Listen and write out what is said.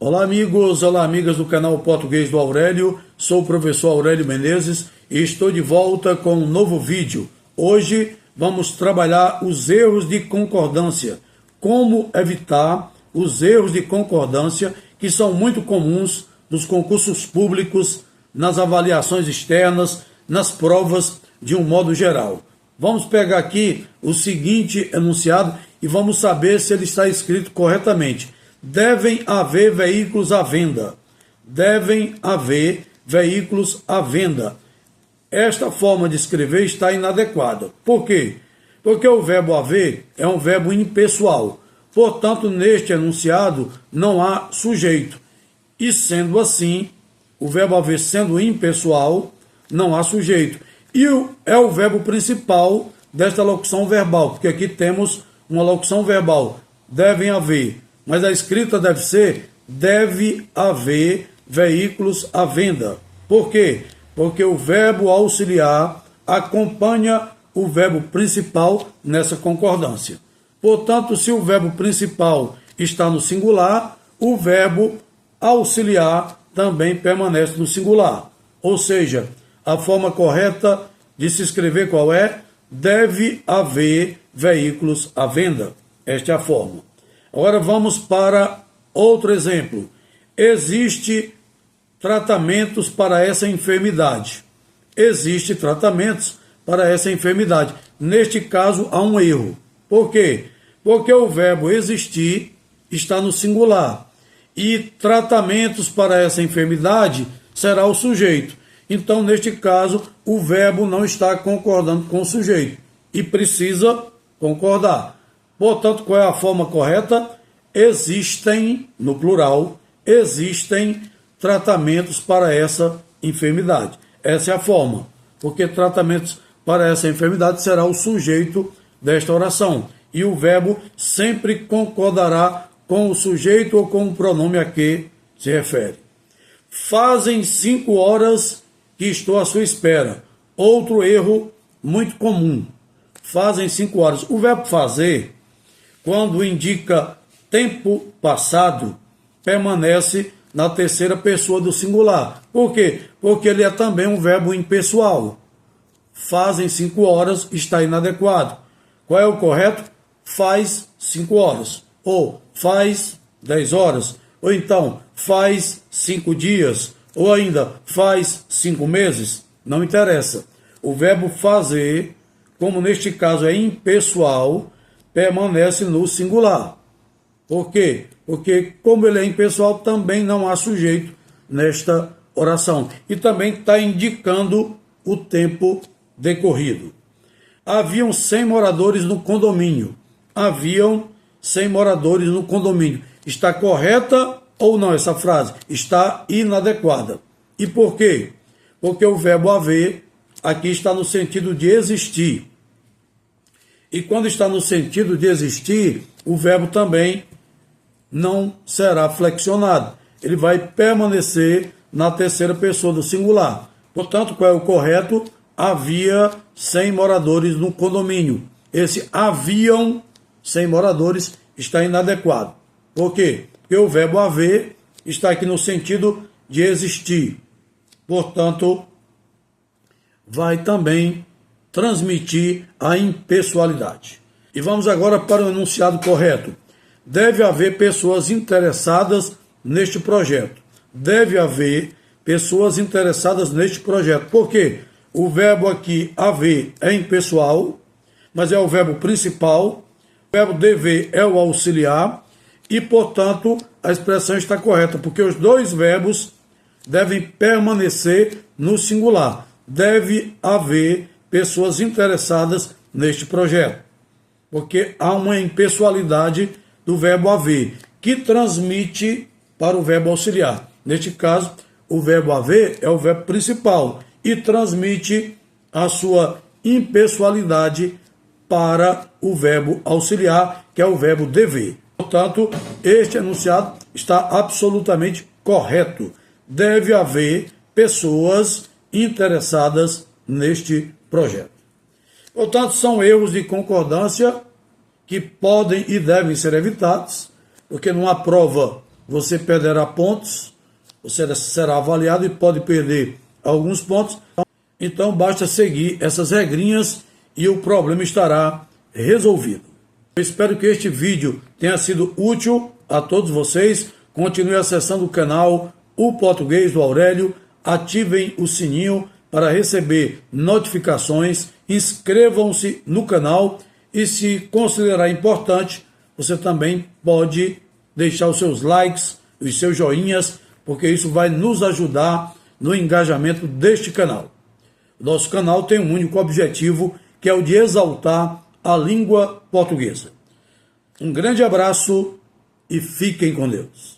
Olá amigos, olá amigas do canal Português do Aurélio, sou o professor Aurélio Menezes e estou de volta com um novo vídeo. Hoje vamos trabalhar os erros de concordância, como evitar os erros de concordância que são muito comuns nos concursos públicos, nas avaliações externas, nas provas de um modo geral. Vamos pegar aqui o seguinte enunciado e vamos saber se ele está escrito corretamente. Devem haver veículos à venda. Devem haver veículos à venda. Esta forma de escrever está inadequada. Por quê? Porque o verbo haver é um verbo impessoal. Portanto, neste enunciado não há sujeito. E sendo assim, o verbo haver sendo impessoal, não há sujeito. E é o verbo principal desta locução verbal, porque aqui temos uma locução verbal. Devem haver. Mas a escrita deve ser: deve haver veículos à venda. Por quê? Porque o verbo auxiliar acompanha o verbo principal nessa concordância. Portanto, se o verbo principal está no singular, o verbo auxiliar também permanece no singular. Ou seja, a forma correta de se escrever qual é? Deve haver veículos à venda. Esta é a forma. Agora vamos para outro exemplo. Existe tratamentos para essa enfermidade. Existe tratamentos para essa enfermidade. Neste caso, há um erro. Por quê? Porque o verbo existir está no singular. E tratamentos para essa enfermidade será o sujeito. Então, neste caso, o verbo não está concordando com o sujeito. E precisa concordar. Portanto, qual é a forma correta? Existem, no plural, existem tratamentos para essa enfermidade. Essa é a forma, porque tratamentos para essa enfermidade será o sujeito desta oração. E o verbo sempre concordará com o sujeito ou com o pronome a que se refere. Fazem 5 horas que estou à sua espera. Outro erro muito comum. Fazem 5 horas. O verbo fazer, quando indica tempo passado, permanece na terceira pessoa do singular. Por quê? Porque ele é também um verbo impessoal. Fazem 5 horas está inadequado. Qual é o correto? Faz 5 horas. Ou faz 10 horas. Ou então faz 5 dias. Ou ainda faz 5 meses. Não interessa. O verbo fazer, como neste caso é impessoal, permanece no singular. Por quê? Porque, como ele é impessoal, também não há sujeito nesta oração. E também está indicando o tempo decorrido. Haviam 100 moradores no condomínio. Haviam 100 moradores no condomínio. Está correta ou não essa frase? Está inadequada. E por quê? Porque o verbo haver aqui está no sentido de existir. E quando está no sentido de existir, o verbo também não será flexionado. Ele vai permanecer na terceira pessoa do singular. Portanto, qual é o correto? Havia 100 moradores no condomínio. Esse haviam 100 moradores está inadequado. Por quê? Porque o verbo haver está aqui no sentido de existir. Portanto, vai também transmitir a impessoalidade. E vamos agora para o enunciado correto. Deve haver pessoas interessadas neste projeto. Deve haver pessoas interessadas neste projeto. Por quê? O verbo aqui haver é impessoal, mas é o verbo principal. O verbo dever é o auxiliar e, portanto, a expressão está correta, porque os dois verbos devem permanecer no singular. Deve haver pessoas interessadas neste projeto, porque há uma impessoalidade do verbo haver, que transmite para o verbo auxiliar. Neste caso, o verbo haver é o verbo principal e transmite a sua impessoalidade para o verbo auxiliar, que é o verbo dever. Portanto, este enunciado está absolutamente correto. Deve haver pessoas interessadas neste projeto. Portanto, são erros de concordância que podem e devem ser evitados, porque numa prova você perderá pontos, você será avaliado e pode perder alguns pontos. Então basta seguir essas regrinhas e o problema estará resolvido. Eu espero que este vídeo tenha sido útil a todos vocês. Continue acessando o canal O Português do Aurélio, ativem o sininho para receber notificações, inscrevam-se no canal e, se considerar importante, você também pode deixar os seus likes, os seus joinhas, porque isso vai nos ajudar no engajamento deste canal. Nosso canal tem um único objetivo, que é o de exaltar a língua portuguesa. Um grande abraço e fiquem com Deus.